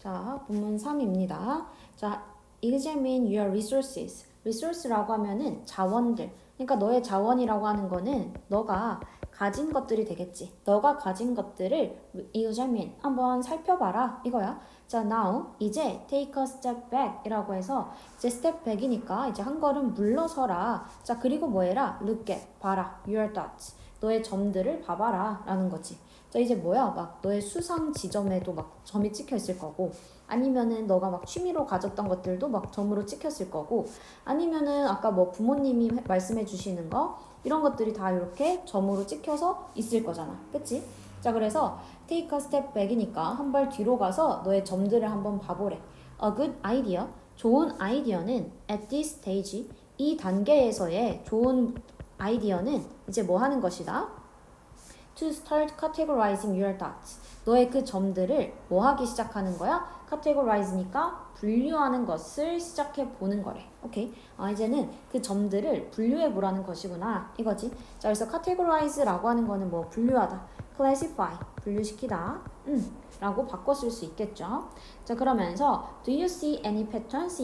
자, 본문 3입니다. 자, examine your resources. resource라고 하면은 자원들. 그러니까 너의 자원이라고 하는 거는 너가 가진 것들이 되겠지. 너가 가진 것들을 examine 한번 살펴봐라 이거야. 자, now 이제 take a step back 이라고 해서 이제 step back이니까 이제 한 걸음 물러서라. 자, 그리고 뭐 해라? look at 봐라. your thoughts. 너의 점들을 봐봐라 라는 거지. 자, 이제 뭐야? 막 너의 수상 지점에도 막 점이 찍혀 있을 거고, 아니면은 너가 막 취미로 가졌던 것들도 막 점으로 찍혔을 거고, 아니면은 아까 뭐 부모님이 말씀해 주시는 거 이런 것들이 다 이렇게 점으로 찍혀서 있을 거잖아. 그치? 자, 그래서 take a step back이니까 한 발 뒤로 가서 너의 점들을 한번 봐보래. A good idea. 좋은 아이디어는 at this stage, 이 단계에서의 좋은 아이디어는 이제 뭐 하는 것이다? To start categorizing your thoughts. 너의 그 점들을 뭐 하기 시작하는 거야? categorize니까 분류하는 것을 시작해 보는 거래. 오케이. 이제는 그 점들을 분류해 보라는 것이구나. 이거지. 자, 그래서 categorize라고 하는 거는 뭐 분류하다. classify, 분류시키다. 라고 바꿔 쓸 수 있겠죠. 자, 그러면서 do you see any patterns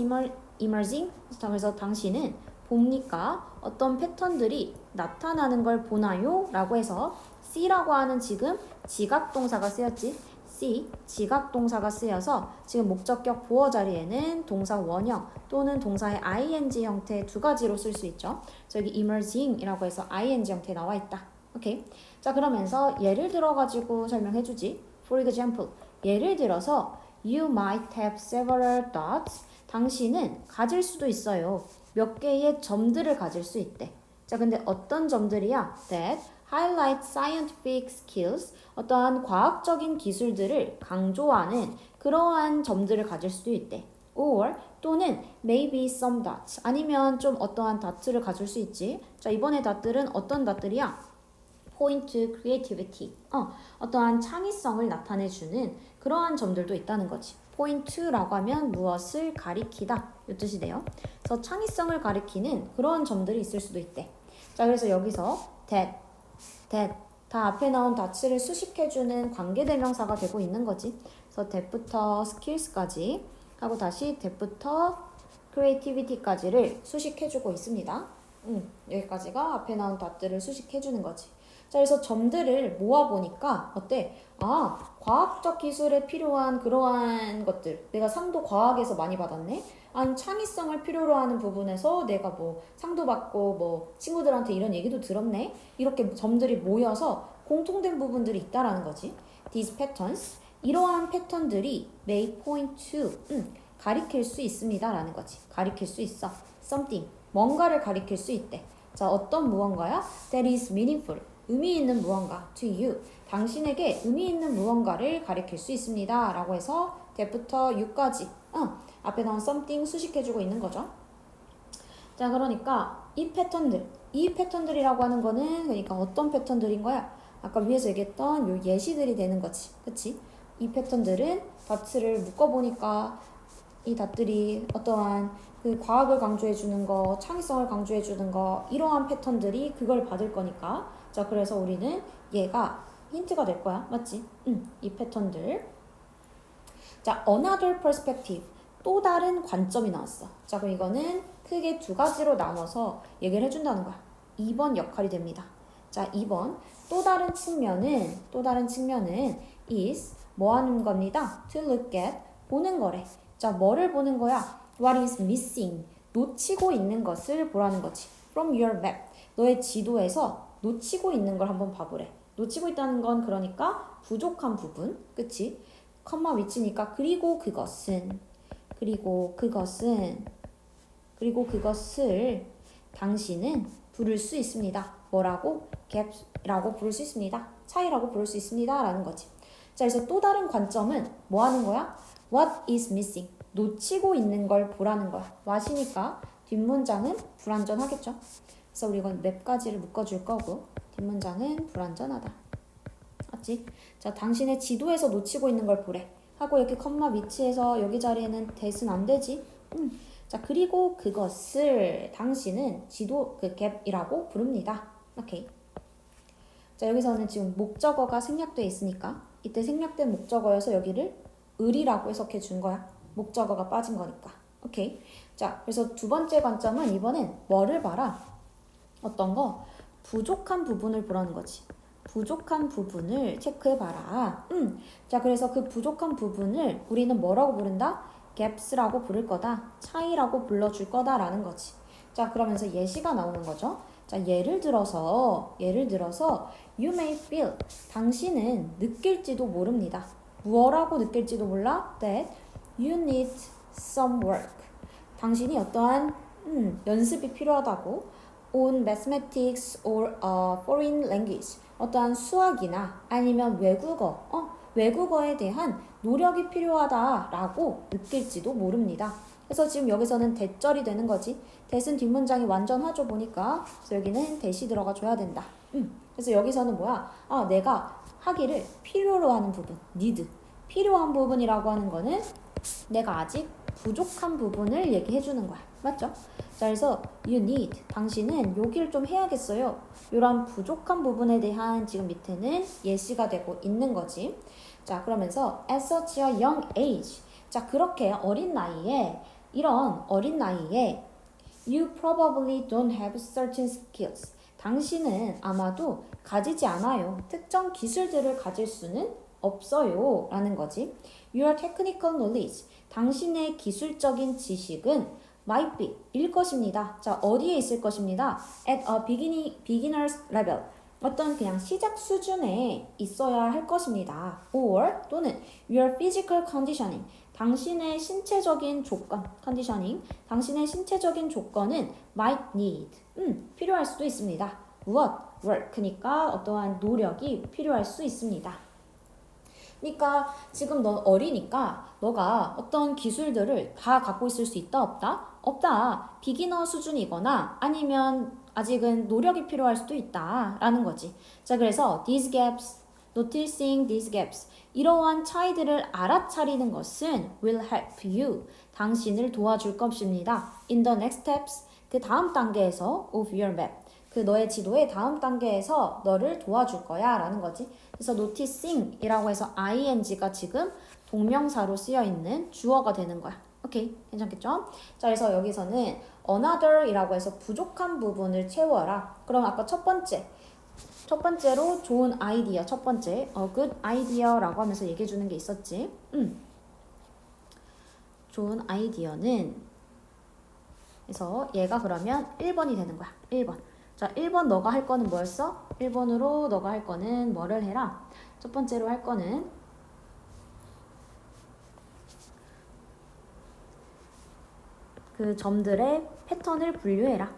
emerging? 자, 그래서 당신은 봅니까? 어떤 패턴들이 나타나는 걸 보나요? 라고 해서 C라고 하는 지금 지각동사가 쓰였지. C, 지각동사가 쓰여서 지금 목적격 보어 자리에는 동사 원형 또는 동사의 ing 형태 두 가지로 쓸 수 있죠. 저기 emerging이라고 해서 ing 형태 나와 있다. 오케이. 자, 그러면서 예를 들어가지고 설명해주지. For example, 예를 들어서 You might have several thoughts. 당신은 가질 수도 있어요. 몇 개의 점들을 가질 수 있대. 자, 근데 어떤 점들이야? That highlight scientific skills, 어떠한 과학적인 기술들을 강조하는 그러한 점들을 가질 수도 있대. Or 또는 maybe some dots, 아니면 좀 어떠한 dot를 가질 수 있지. 자, 이번에 dot들은 어떤 dot들이야? point to creativity, 어떠한 창의성을 나타내주는 그러한 점들도 있다는 거지. point to라고 하면 무엇을 가리키다 이 뜻이 돼요. 그래서 창의성을 가리키는 그러한 점들이 있을 수도 있대. 자, 그래서 여기서 that 다 앞에 나온 that를 수식해주는 관계대명사가 되고 있는 거지. 그래서 that부터 skills까지 하고 다시 that부터 creativity까지를 수식해주고 있습니다. 여기까지가 앞에 나온 that들을 수식해주는 거지. 자, 그래서 점들을 모아보니까 어때? 과학적 기술에 필요한 그러한 것들, 내가 상도 과학에서 많이 받았네? 아니, 창의성을 필요로 하는 부분에서 내가 뭐 상도 받고 뭐 친구들한테 이런 얘기도 들었네? 이렇게 점들이 모여서 공통된 부분들이 있다라는 거지. These patterns, 이러한 패턴들이 may point to, 가리킬 수 있습니다 라는 거지. 가리킬 수 있어. something, 뭔가를 가리킬 수 있대. 자, 어떤 무언가야? That is meaningful, 의미 있는 무언가. To you, 당신에게 의미 있는 무언가를 가리킬 수 있습니다 라고 해서 that부터 you까지 앞에 나온 something 수식해주고 있는 거죠. 자, 그러니까 이 패턴들이라고 하는 거는 그러니까 어떤 패턴들인 거야? 아까 위에서 얘기했던 요 예시들이 되는 거지. 그치? 이 패턴들은 다트를 묶어보니까 이 닷들이 어떠한 그 과학을 강조해주는 거, 창의성을 강조해주는 거, 이러한 패턴들이 그걸 받을 거니까. 자, 그래서 우리는 얘가 힌트가 될 거야. 맞지? 이 패턴들. 자, another perspective. 또 다른 관점이 나왔어. 자, 그럼 이거는 크게 두 가지로 나눠서 얘기를 해준다는 거야. 2번 역할이 됩니다. 자, 2번. 또 다른 측면은 is 뭐 하는 겁니다? To look at, 보는 거래. 자, 뭐를 보는 거야? What is missing? 놓치고 있는 것을 보라는 거지. From your map. 너의 지도에서 놓치고 있는 걸 한번 봐보래. 놓치고 있다는 건 그러니까 부족한 부분. 그치? 컴마 위치니까 그리고 그것을 당신은 부를 수 있습니다. 뭐라고? gap라고 부를 수 있습니다. 차이라고 부를 수 있습니다. 라는 거지. 자, 그래서 또 다른 관점은 뭐 하는 거야? What is missing? 놓치고 있는 걸 보라는 거야. what이니까 뒷문장은 불완전하겠죠. 그래서 우리 이건 몇 가지를 묶어줄 거고 뒷문장은 불완전하다. 맞지? 자, 당신의 지도에서 놓치고 있는 걸 보래. 하고 여기 컴마 위치에서 여기 자리에는 that은 안 되지. 자, 그리고 그것을 당신은 지도 그 갭이라고 부릅니다. 오케이. 자, 여기서는 지금 목적어가 생략되어 있으니까 이때 생략된 목적어여서 여기를 을이라고 해석해 준 거야. 목적어가 빠진 거니까. 오케이. 자, 그래서 두 번째 관점은 이번엔 뭐를 봐라? 어떤 거? 부족한 부분을 보라는 거지. 부족한 부분을 체크해봐라. 자, 그래서 그 부족한 부분을 우리는 뭐라고 부른다? gaps라고 부를 거다. 차이라고 불러줄 거다라는 거지. 자, 그러면서 예시가 나오는 거죠. 자, 예를 들어서 you may feel, 당신은 느낄지도 모릅니다. 뭐라고 느낄지도 몰라? That you need some work. 당신이 어떠한 연습이 필요하다고 on mathematics or a foreign language. 어떠한 수학이나 아니면 외국어에 대한 노력이 필요하다라고 느낄지도 모릅니다. 그래서 지금 여기서는 대절이 되는 거지. 대은 뒷문장이 완전하죠 보니까. 그래서 여기는 대시 들어가 줘야 된다. 그래서 여기서는 뭐야? 내가 하기를 필요로 하는 부분, need. 필요한 부분이라고 하는 거는 내가 아직 부족한 부분을 얘기해 주는 거야. 맞죠? 자, 그래서 you need, 당신은 여기를 좀 해야겠어요. 이런 부족한 부분에 대한 지금 밑에는 예시가 되고 있는 거지. 자, 그러면서 at such a young age. 자, 그렇게 이런 어린 나이에 you probably don't have certain skills. 당신은 아마도 가지지 않아요. 특정 기술들을 가질 수는 없어요. 라는 거지. Your technical knowledge. 당신의 기술적인 지식은 might be 일 것입니다. 자, 어디에 있을 것입니다. At a beginner's level. 어떤 그냥 시작 수준에 있어야 할 것입니다. Or 또는 your physical conditioning. 당신의 신체적인 조건, conditioning. 당신의 신체적인 조건은 might need. 필요할 수도 있습니다. 무엇? work니까 어떠한 노력이 필요할 수 있습니다. 그러니까 지금 너 어리니까 너가 어떤 기술들을 다 갖고 있을 수 있다 없다? 없다. 비기너 수준이거나 아니면 아직은 노력이 필요할 수도 있다 라는 거지. 자, 그래서 these gaps, noticing these gaps, 이러한 차이들을 알아차리는 것은 will help you, 당신을 도와줄 것입니다. in the next steps, 그 다음 단계에서 of your map, 그 너의 지도의 다음 단계에서 너를 도와줄 거야 라는 거지. 그래서 noticing 이라고 해서 ing가 지금 동명사로 쓰여 있는 주어가 되는 거야. 오케이, 괜찮겠죠? 자, 그래서 여기서는 another 이라고 해서 부족한 부분을 채워라. 그럼 아까 첫 번째로 좋은 아이디어, 첫 번째 a good idea라고 하면서 얘기해 주는 게 있었지. 좋은 아이디어는, 그래서 얘가 그러면 1번이 되는 거야. 1번. 자, 1번 너가 할 거는 뭐였어? 1번으로 너가 할 거는 뭐를 해라? 첫 번째로 할 거는 그 점들의 패턴을 분류해라.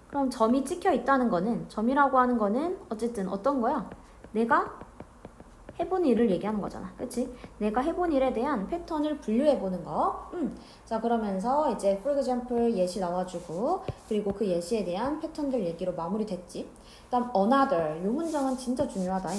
그럼 점이 찍혀 있다는 거는, 점이라고 하는 거는 어쨌든 어떤 거야? 내가 해본 일을 얘기하는 거잖아. 그치? 내가 해본 일에 대한 패턴을 분류해보는 거. 자, 그러면서 이제 for example 예시 나와주고, 그리고 그 예시에 대한 패턴들 얘기로 마무리됐지. 그다음 another, 요 문장은 진짜 중요하다.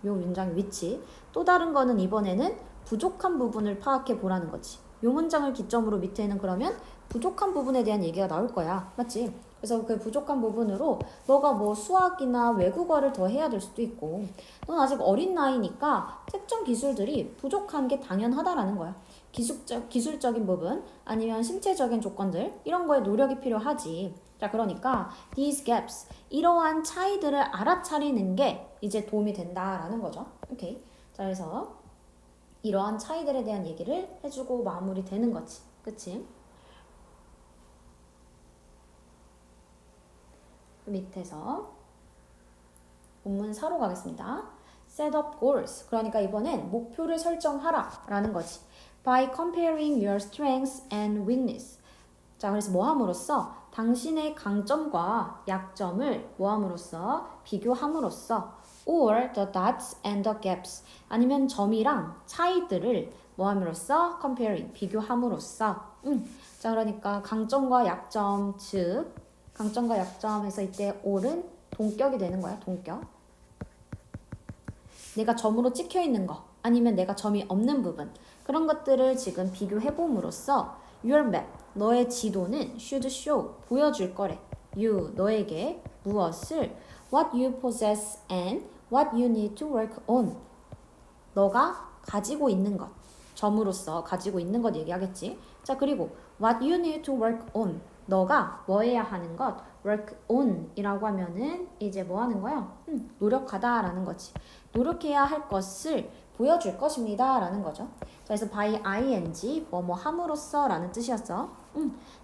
요 문장의 위치. 또 다른 거는 이번에는 부족한 부분을 파악해 보라는 거지. 요 문장을 기점으로 밑에는 그러면 부족한 부분에 대한 얘기가 나올 거야. 맞지? 그래서 그 부족한 부분으로 너가 뭐 수학이나 외국어를 더 해야 될 수도 있고, 넌 아직 어린 나이니까 특정 기술들이 부족한 게 당연하다라는 거야. 기술적인 부분 아니면 신체적인 조건들 이런 거에 노력이 필요하지. 자, 그러니까 these gaps, 이러한 차이들을 알아차리는 게 이제 도움이 된다라는 거죠. 오케이. 자, 그래서 이러한 차이들에 대한 얘기를 해주고 마무리되는 거지. 그치? 밑에서 본문사로 가겠습니다. Set up goals. 그러니까 이번엔 목표를 설정하라 라는 거지. By comparing your strengths and weakness. 자, 그래서 뭐 함으로써? 당신의 강점과 약점을 뭐 함으로써? 비교함으로써. Or the dots and the gaps. 아니면 점이랑 차이들을 뭐 함으로써? Comparing. 비교함으로써. 자, 그러니까 강점과 약점, 즉 강점과 약점에서 이때 or은 동격이 되는 거야. 동격. 내가 점으로 찍혀 있는 거 아니면 내가 점이 없는 부분, 그런 것들을 지금 비교해 봄으로써 your map, 너의 지도는 should show, 보여줄 거래. you, 너에게 무엇을, what you possess and what you need to work on, 너가 가지고 있는 것. 점으로서 가지고 있는 것 얘기하겠지. 자, 그리고 what you need to work on. 너가 뭐 해야 하는 것. work on 이라고 하면은 이제 뭐 하는 거야? 노력하다 라는 거지. 노력해야 할 것을 보여줄 것입니다 라는 거죠. 자, 그래서 by ing 뭐 함으로써 라는 뜻이었어.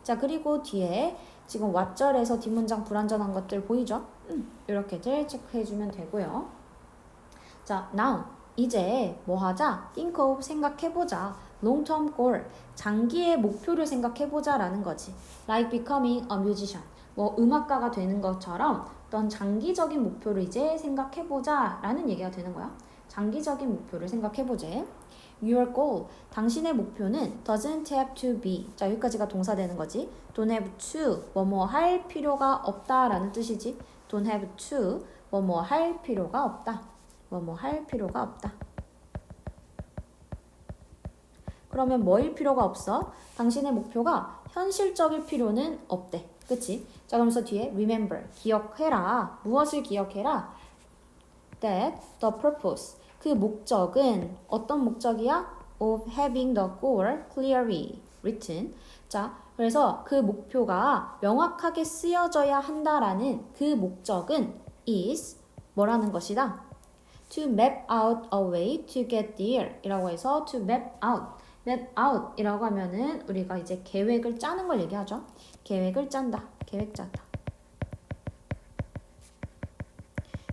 자, 그리고 뒤에 지금 왓절에서 뒷문장 불완전한 것들 보이죠? 이렇게들 체크해주면 되고요. 자, now 이제 뭐 하자? think of 생각해보자. long term goal 장기의 목표를 생각해보자 라는 거지. like becoming a musician 뭐 음악가가 되는 것처럼 어떤 장기적인 목표를 이제 생각해보자 라는 얘기가 되는 거야. 장기적인 목표를 생각해보자. Your goal 당신의 목표는 doesn't have to be 자 여기까지가 동사 되는 거지. don't have to 뭐뭐 할 필요가 없다 라는 뜻이지. don't have to 뭐뭐 할 필요가 없다. 뭐뭐 할 필요가 없다. 그러면 뭐일 필요가 없어? 당신의 목표가 현실적일 필요는 없대. 그치? 자, 그러면서 뒤에 remember, 기억해라. 무엇을 기억해라? That the purpose, 그 목적은 어떤 목적이야? Of having the goal clearly written. 자, 그래서 그 목표가 명확하게 쓰여져야 한다라는 그 목적은 is 뭐라는 것이다? To map out a way to get there 이라고 해서 to map out map out 이라고 하면은 우리가 이제 계획을 짜는 걸 얘기하죠. 계획을 짠다. 계획 짠다.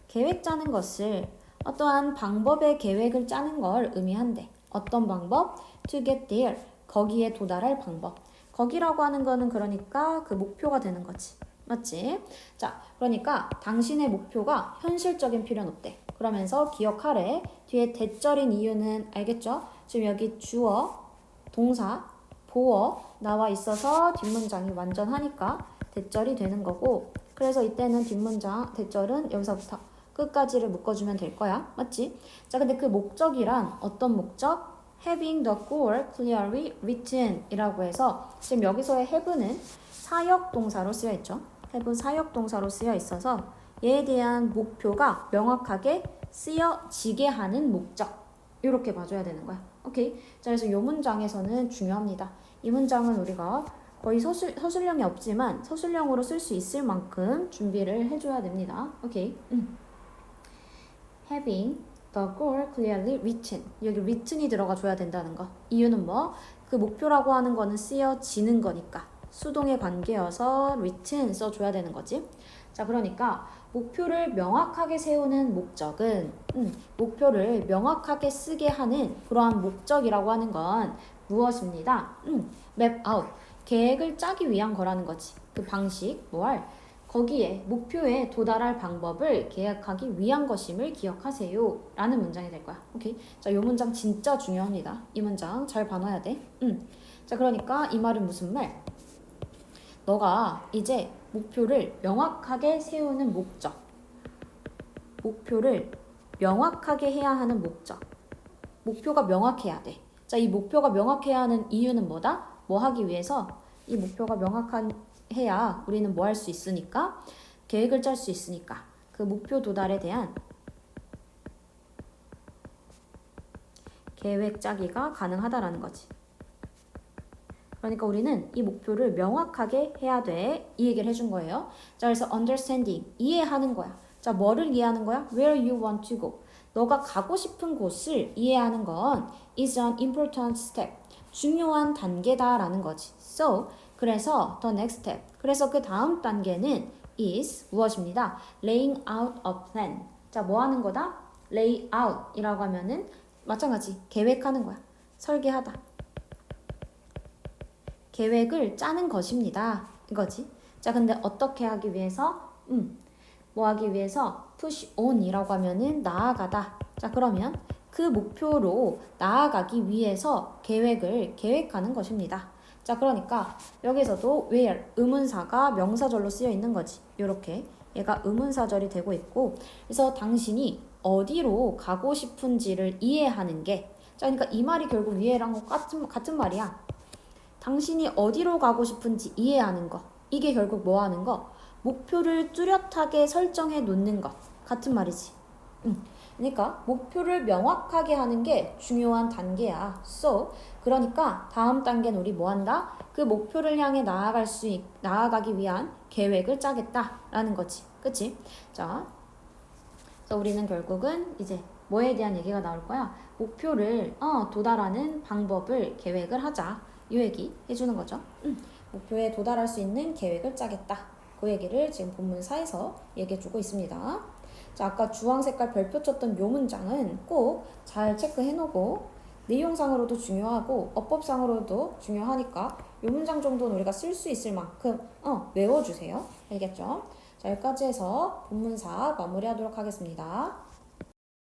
계획 짜는 것을 어떠한 방법의 계획을 짜는 걸 의미한대. 어떤 방법? To get there. 거기에 도달할 방법. 거기라고 하는 거는 그러니까 그 목표가 되는 거지. 맞지? 자, 그러니까 당신의 목표가 현실적인 필요는 없대. 그러면서 기억하래. 뒤에 대절인 이유는 알겠죠? 지금 여기 주어, 동사, 보어 나와 있어서 뒷문장이 완전하니까 대절이 되는 거고 그래서 이때는 뒷문장, 대절은 여기서부터 끝까지를 묶어주면 될 거야. 맞지? 자, 근데 그 목적이란 어떤 목적? Having the goal clearly written 이라고 해서 지금 여기서의 have는 사역동사로 쓰여 있죠. have 사역동사로 쓰여 있어서 얘에 대한 목표가 명확하게 쓰여지게 하는 목적 이렇게 봐줘야 되는 거야. 오케이? 자, 그래서 이 문장에서는 중요합니다. 이 문장은 우리가 거의 서술형이 없지만 서술형으로 쓸 수 있을 만큼 준비를 해줘야 됩니다. 오케이? Having the goal clearly written. 여기 written이 들어가 줘야 된다는 거. 이유는 뭐? 그 목표라고 하는 거는 쓰여지는 거니까. 수동의 관계여서 written 써줘야 되는 거지. 자, 그러니까 목표를 명확하게 세우는 목적은 목표를 명확하게 쓰게 하는 그러한 목적이라고 하는 건 무엇입니다? map out. 계획을 짜기 위한 거라는 거지. 그 방식, 뭘? 거기에 목표에 도달할 방법을 계획하기 위한 것임을 기억하세요. 라는 문장이 될 거야. 오케이? 자, 이 문장 진짜 중요합니다. 이 문장 잘 봐놔야 돼. 자, 그러니까 이 말은 무슨 말? 너가 이제 목표를 명확하게 세우는 목적. 목표를 명확하게 해야 하는 목적. 목표가 명확해야 돼. 자, 이 목표가 명확해야 하는 이유는 뭐다? 뭐 하기 위해서? 이 목표가 명확해야 우리는 뭐 할 수 있으니까? 계획을 짤 수 있으니까. 그 목표 도달에 대한 계획 짜기가 가능하다라는 거지. 그러니까 우리는 이 목표를 명확하게 해야 돼. 이 얘기를 해준 거예요. 자, 그래서 understanding, 이해하는 거야. 자, 뭐를 이해하는 거야? Where you want to go. 너가 가고 싶은 곳을 이해하는 건 is an important step. 중요한 단계다라는 거지. So, 그래서 the next step. 그래서 그 다음 단계는 is 무엇입니다? laying out a plan. 자, 뭐 하는 거다? lay out 이라고 하면은 마찬가지. 계획하는 거야. 설계하다. 계획을 짜는 것입니다. 이거지. 자, 근데 어떻게 하기 위해서? 뭐 하기 위해서? push on 이라고 하면은 나아가다. 자, 그러면 그 목표로 나아가기 위해서 계획하는 것입니다. 자, 그러니까 여기서도 where 의문사가 명사절로 쓰여 있는 거지. 요렇게 얘가 의문사절이 되고 있고 그래서 당신이 어디로 가고 싶은지를 이해하는 게 자, 그러니까 이 말이 결국 위에랑 같은 말이야. 당신이 어디로 가고 싶은지 이해하는 거. 이게 결국 뭐 하는 거? 목표를 뚜렷하게 설정해 놓는 것. 같은 말이지. 그러니까 목표를 명확하게 하는 게 중요한 단계야. So, 그러니까 다음 단계는 우리 뭐 한다? 그 목표를 향해 나아가기 위한 계획을 짜겠다라는 거지. 그치? 자, 그래서 우리는 결국은 이제 뭐에 대한 얘기가 나올 거야? 목표를 도달하는 방법을 계획을 하자. 이 얘기 해주는 거죠. 목표에 도달할 수 있는 계획을 짜겠다. 그 얘기를 지금 본문사에서 얘기해주고 있습니다. 자, 아까 주황 색깔 별표 쳤던 요 문장은 꼭 잘 체크해놓고 내용상으로도 중요하고 어법상으로도 중요하니까 요 문장 정도는 우리가 쓸 수 있을 만큼 외워주세요. 알겠죠? 자, 여기까지 해서 본문사 마무리하도록 하겠습니다.